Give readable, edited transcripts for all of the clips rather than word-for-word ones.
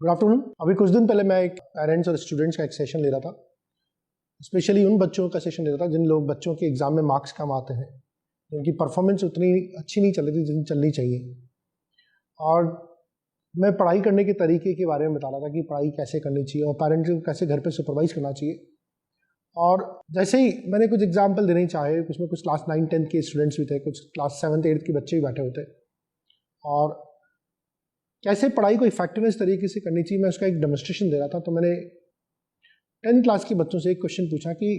Good afternoon. अभी कुछ दिन पहले मैं एक पेरेंट्स और स्टूडेंट्स का एक सेशन ले रहा था। स्पेशली उन बच्चों का सेशन ले रहा था जिन लोग बच्चों के एग्जाम में मार्क्स कम आते हैं, जिनकी परफॉर्मेंस उतनी अच्छी नहीं चल रही थी जितनी चलनी चाहिए। और मैं पढ़ाई करने के तरीके के बारे में बता रहा था कि पढ़ाई कैसे करनी चाहिए और पेरेंट्स को कैसे घर पे सुपरवाइज करना चाहिए। और जैसे ही मैंने कुछ एग्जाम्पल देने चाहे, उसमें कुछ क्लास 9-10 के स्टूडेंट्स भी थे, कुछ क्लास 7-8 के बच्चे भी बैठे होते, और कैसे पढ़ाई को इफेक्टिवनेस तरीके से करनी चाहिए मैं उसका एक डेमोन्स्ट्रेशन दे रहा था। तो मैंने 10 क्लास के बच्चों से एक क्वेश्चन पूछा कि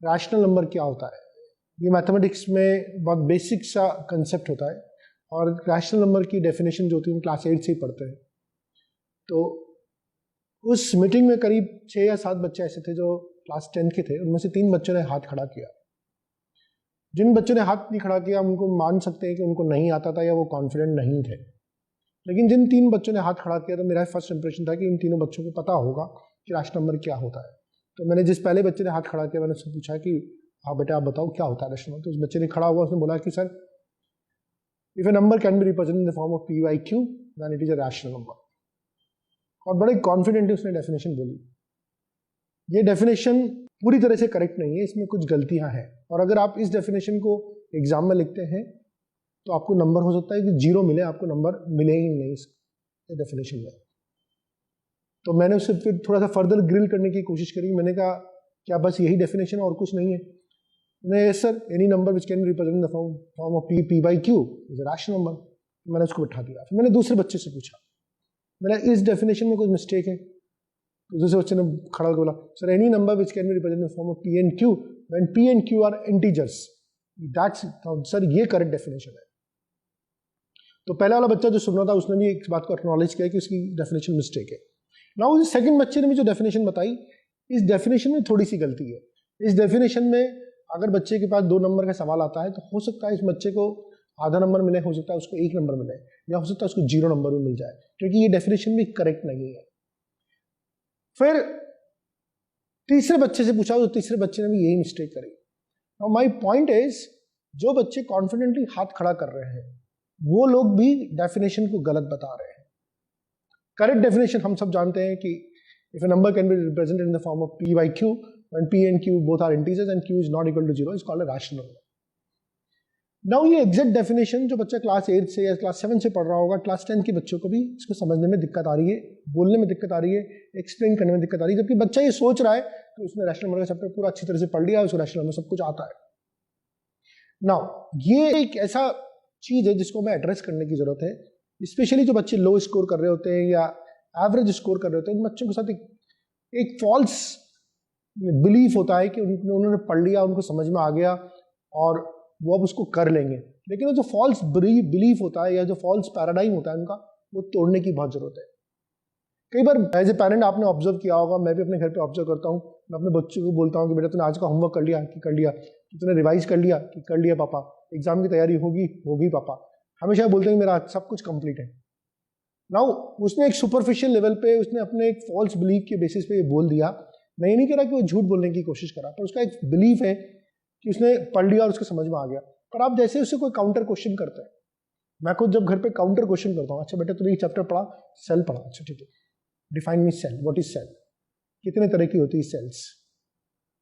रैशनल नंबर क्या होता है। ये मैथमेटिक्स में बहुत बेसिक सा कंसेप्ट होता है और रैशनल नंबर की डेफिनेशन जो होती है हम क्लास 8 से ही पढ़ते हैं। तो उस मीटिंग में करीब 6 या 7 बच्चे ऐसे थे जो क्लास 10 के थे। उनमें से 3 बच्चों ने हाथ खड़ा किया। जिन बच्चों ने हाथ नहीं खड़ा किया उनको मान सकते हैं कि उनको नहीं आता था या वो कॉन्फिडेंट नहीं थे। लेकिन जिन 3 बच्चों ने हाथ खड़ा किया तो मेरा फर्स्ट इंप्रेशन था कि इन तीनों बच्चों को पता होगा कि रैशनल नंबर क्या होता है। तो मैंने जिस पहले बच्चे ने हाथ खड़ा किया मैंने उससे पूछा कि हाँ बेटा आप बताओ क्या होता है रैशनल नंबर। तो उस बच्चे ने खड़ा हुआ, उसने बोला कि sir if a number can be represented in the form of P by Q then it is a rational number. और बड़े कॉन्फिडेंटली उसने डेफिनेशन बोली। ये डेफिनेशन पूरी तरह से करेक्ट नहीं है, इसमें कुछ गलतियां हैं। और अगर आप इस डेफिनेशन को एग्जाम में लिखते हैं तो आपको नंबर हो सकता है कि 0 मिले, आपको नंबर मिले ही नहीं इस डेफिनेशन में। तो मैंने उससे फिर थोड़ा सा फर्दर ग्रिल करने की कोशिश करी। मैंने कहा क्या बस यही डेफिनेशन और कुछ नहीं है? नहीं sir, any number which can represent the form of P by Q is a rational number. मैंने उसको बिठा दिया। फिर मैंने दूसरे बच्चे से पूछा, मैंने इस डेफिनेशन में कुछ मिस्टेक है? तो दूसरे बच्चे ने खड़ा होकर बोला sir any number which can be represent the form of P and Q when P and Q R integers, that's sir ये करेक्ट डेफिनेशन है। तो पहला वाला बच्चा जो सुन रहा था उसने भी एक बात को एक्नॉलेज किया कि उसकी डेफिनेशन मिस्टेक है। नाउ इस सेकंड बच्चे ने भी जो डेफिनेशन बताई, इस डेफिनेशन में थोड़ी सी गलती है। इस डेफिनेशन में अगर बच्चे के पास 2 नंबर का सवाल आता है तो हो सकता है इस बच्चे को आधा नंबर मिले, हो सकता है उसको 1 नंबर मिले, या हो सकता है उसको 0 नंबर भी मिल जाए, क्योंकि ये डेफिनेशन भी करेक्ट नहीं है। फिर तीसरे बच्चे से पूछा तो तीसरे बच्चे ने भी यही मिस्टेक करी। नाउ माय पॉइंट इज, जो बच्चे कॉन्फिडेंटली हाथ खड़ा कर रहे हैं वो लोग भी डेफिनेशन को गलत बता रहे हैं। करेक्ट डेफिनेशन हम सब जानते हैं कि if a number can be represented in the form of p by q when p and q both are integers and q is not equal to 0 is called a rational number. Now ये exact definition जो बच्चा class 8 से या class 7 से पढ़ रहा होगा, class 10 के बच्चों को भी इसको समझने में दिक्कत आ रही है, बोलने में दिक्कत आ रही है, एक्सप्लेन करने में दिक्कत आ रही है। जबकि बच्चा ये सोच रहा है कि उसने रैशनल नंबर का चैप्टर पूरा अच्छी तरह से पढ़ लिया, उसको रैशनल नंबर सब कुछ आता है। नाउ ये एक ऐसा चीज है जिसको मैं एड्रेस करने की जरूरत है। स्पेशली जो बच्चे लो स्कोर कर रहे होते हैं या एवरेज स्कोर कर रहे होते हैं, उन बच्चों के साथ एक फॉल्स बिलीफ होता है कि उन्होंने पढ़ लिया, उनको समझ में आ गया और वो अब उसको कर लेंगे। लेकिन वो जो फॉल्स बिलीफ होता है या जो फॉल्स पैराडाइम होता है उनका, वो तोड़ने की बहुत जरूरत है। कई बार एज ए पेरेंट आपने ऑब्जर्व किया होगा, मैं भी अपने घर पे ऑब्जर्व करता हूँ, मैं अपने बच्चों को बोलता हूँ कि बेटा तूने आज का होमवर्क कर लिया कि कर लिया, कि तूने रिवाइज कर लिया कि कर लिया पापा, एग्जाम की तैयारी होगी पापा। हमेशा बोलते हैं मेरा सब कुछ कंप्लीट है। नाउ उसने एक सुपरफिशियल लेवल पे उसने अपने एक फॉल्स बिलीफ के बेसिस पे ये बोल दिया। मैं ये नहीं कह रहा कि वो झूठ बोलने की कोशिश करा, पर उसका एक बिलीफ है कि उसने पढ़ लिया और उसको समझ में आ गया। पर आप जैसे उससे कोई काउंटर क्वेश्चन करते हैं, मैं खुद जब घर पे काउंटर क्वेश्चन करता हूँ, अच्छा बेटा तूने ये चैप्टर पढ़ा, सेल पढ़ा, अच्छा ठीक है, define me cell, what is cell, कितने तरह की होती है सेल्स,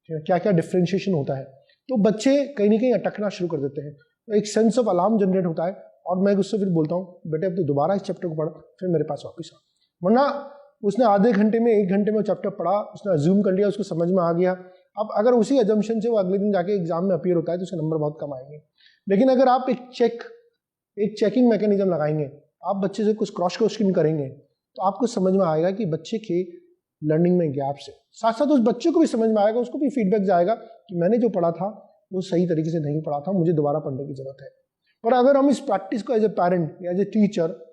क्या क्या डिफरेंशिएशन होता है। तो बच्चे कहीं ना कहीं अटकना शुरू कर देते हैं, तो एक सेंस ऑफ अलार्म जनरेट होता है और मैं उससे फिर बोलता हूँ बेटे अब तो दोबारा इस चैप्टर को पढ़, फिर मेरे पास वापस आ। वरना उसने आधे घंटे में 1 घंटे में चैप्टर पढ़ा, उसने अज्यूम कर लिया, उसको समझ में आ गया। अब अगर उसी अजम्पशन से वो अगले दिन जाके एग्जाम में अपीयर होता है तो उसके नंबर बहुत कम आएंगे। लेकिन अगर आप एक चेकिंग मैकेनिज्म लगाएंगे, आप बच्चे से कुछ क्रॉस क्वेश्चन करेंगे, तो आपको समझ में आएगा कि बच्चे के लर्निंग में गैप से साथ साथ उस बच्चे को भी समझ में आएगा, उसको भी फीडबैक जाएगा कि मैंने जो पढ़ा था वो सही तरीके से नहीं पढ़ा था, मुझे दोबारा पढ़ने की जरूरत है। पर अगर हम इस प्रैक्टिस को एज ए पेरेंट या एज ए टीचर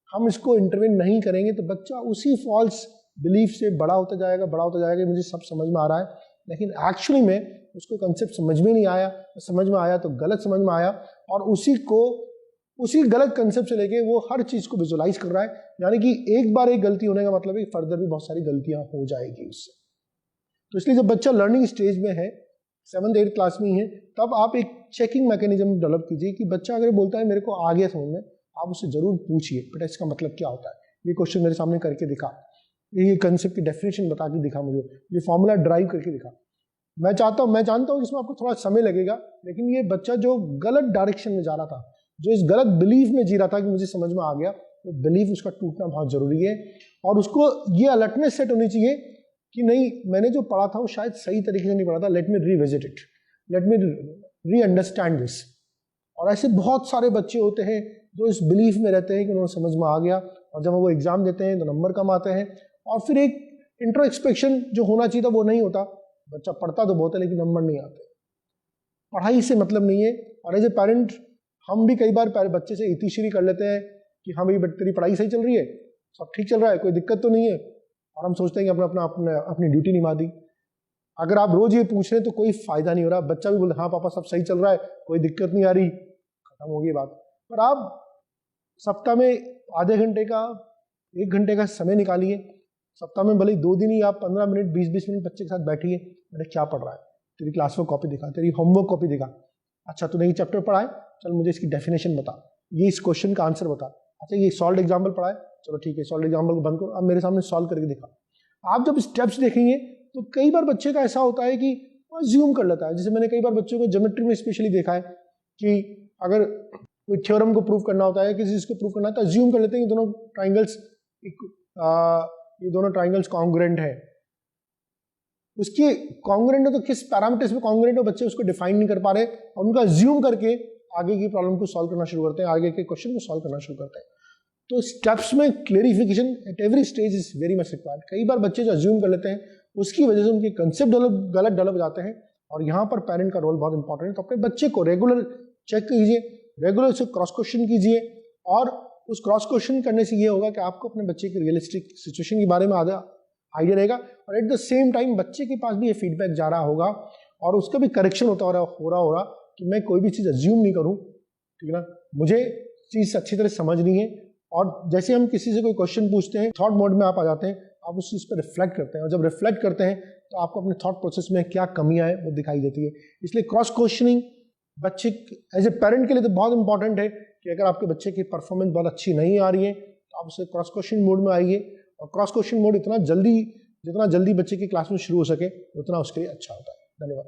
हम इसको इंटरवेन नहीं करेंगे तो बच्चा उसी फॉल्स बिलीफ से बड़ा होता जाएगा, मुझे सब समझ में आ रहा है, लेकिन एक्चुअली में उसको कंसेप्ट समझ में नहीं आया, समझ में आया तो गलत समझ में आया, और उसी गलत कंसेप्ट से लेके वो हर चीज को विजुअलाइज कर रहा है। यानी कि एक बार एक गलती होने का मतलब है फर्दर भी बहुत सारी गलतियां हो जाएगी उससे। तो इसलिए जब बच्चा लर्निंग स्टेज में है, 7th-8th क्लास में ही है, तब आप एक चेकिंग मैकेनिज्म डेवलप कीजिए कि बच्चा अगर बोलता है मेरे को आ गया समझ में, आप उससे जरूर पूछिए बेटा इसका मतलब क्या होता है, ये क्वेश्चन मेरे सामने करके दिखा, ये कंसेप्ट की डेफिनेशन बता के दिखा, मुझे ये फॉर्मूला ड्राइव करके दिखा। मैं जानता हूँ इसमें आपको थोड़ा समय लगेगा, लेकिन ये बच्चा जो गलत डायरेक्शन में जा रहा था, जो इस गलत बिलीफ में जी रहा था कि मुझे समझ में आ गया, वो बिलीफ उसका टूटना बहुत जरूरी है। और उसको ये अलर्टनेस सेट होनी चाहिए कि नहीं, मैंने जो पढ़ा था वो शायद सही तरीके से नहीं पढ़ा था, let me revisit it, let me री अंडरस्टैंड दिस। और ऐसे बहुत सारे बच्चे होते हैं जो इस बिलीफ में रहते हैं कि उन्हें समझ में आ गया, और जब वो एग्जाम देते हैं तो नंबर कम आते हैं, और फिर एक इंट्रोस्पेक्शन जो होना चाहिए था वो नहीं होता। बच्चा पढ़ता तो बहुत है लेकिन नंबर नहीं आते। पढ़ाई से मतलब नहीं है। और एज ए पेरेंट हम भी कई बार बच्चे से इतिश्री कर लेते हैं कि हाँ भाई तेरी पढ़ाई सही चल रही है, सब ठीक चल रहा है, कोई दिक्कत तो नहीं है, और हम सोचते हैं कि अपनी ड्यूटी निभा दी। अगर आप रोज ये पूछ रहे हैं तो कोई फायदा नहीं हो रहा। बच्चा भी बोले हाँ पापा सब सही चल रहा है, कोई दिक्कत नहीं आ रही, खत्म हो गई बात। पर आप सप्ताह में आधे घंटे का 1 घंटे का समय निकालिए, सप्ताह में भले 2 दिन ही आप 15 मिनट 20-20 मिनट बच्चे के साथ बैठिए, बेटा क्या पढ़ रहा है, तेरी क्लास वर्क कॉपी दिखा, तेरी होमवर्क कॉपी दिखा, अच्छा तूने ये चैप्टर पढ़ा है, चल मुझे इसकी डेफिनेशन बता, ये इस क्वेश्चन का आंसर बता, अच्छा ये सॉल्व एग्जाम्पल पढ़ा है, चलो ठीक है सॉल्व एग्जाम्पल को बंद करो, अब मेरे सामने सॉल्व करके दिखा। आप जब स्टेप्स देखेंगे तो कई बार बच्चे का ऐसा होता है कि वो अज्यूम कर लेता है। जैसे मैंने कई बार बच्चों को ज्योमेट्री में स्पेशली देखा है कि अगर कोई थ्योरम को प्रूव करना होता है, किसी चीज को प्रूव करना है, तो अज्यूम कर लेते हैं कि दोनों ट्राइंगल्स कॉन्ग्रुएंट है। उसकी कॉन्ग्रुएंट है तो किस पैरामीटर्स में कॉन्ग्रुएंट है बच्चे उसको डिफाइन नहीं कर पा रहे, और उनका अज्यूम करके आगे की प्रॉब्लम को सॉल्व करना शुरू करते हैं, आगे के क्वेश्चन को सॉल्व करना शुरू करते हैं। तो स्टेप्स में clarification at every stage is very much required. कई बार बच्चे जो अज्यूम कर लेते हैं उसकी वजह से उनके कंसेप्ट गलत डेवलप जाते हैं, और यहाँ पर पेरेंट का रोल बहुत इंपॉर्टेंट है। तो अपने बच्चे को रेगुलर चेक कीजिए, रेगुलर उसे क्रॉस क्वेश्चन कीजिए, और उस क्रॉस क्वेश्चन करने से ये होगा कि आपको अपने बच्चे की रियलिस्टिक सिचुएशन के बारे में आइडिया रहेगा, और एट द सेम टाइम बच्चे के पास भी ये फीडबैक जा रहा होगा और उसका भी करेक्शन हो रहा होगा कि मैं कोई भी चीज़ अज्यूम नहीं करूँ, ठीक है ना, मुझे चीज़ अच्छी तरह समझनी है। और जैसे हम किसी से कोई क्वेश्चन पूछते हैं, थॉट मोड में आप आ जाते हैं, आप उस चीज़ पर रिफ्लेक्ट करते हैं, और जब रिफ्लेक्ट करते हैं तो आपको अपने थॉट प्रोसेस में क्या कमियां है वो दिखाई देती है। इसलिए क्रॉस क्वेश्चनिंग बच्चे एज ए पेरेंट के लिए तो बहुत इंपॉर्टेंट है कि अगर आपके बच्चे की परफॉर्मेंस बहुत अच्छी नहीं आ रही है तो आप उसे क्रॉस क्वेश्चन मोड में आइए, और क्रॉस क्वेश्चन मोड जितना जल्दी बच्चे की क्लास में शुरू हो सके उतना उसके लिए अच्छा होता है। धन्यवाद।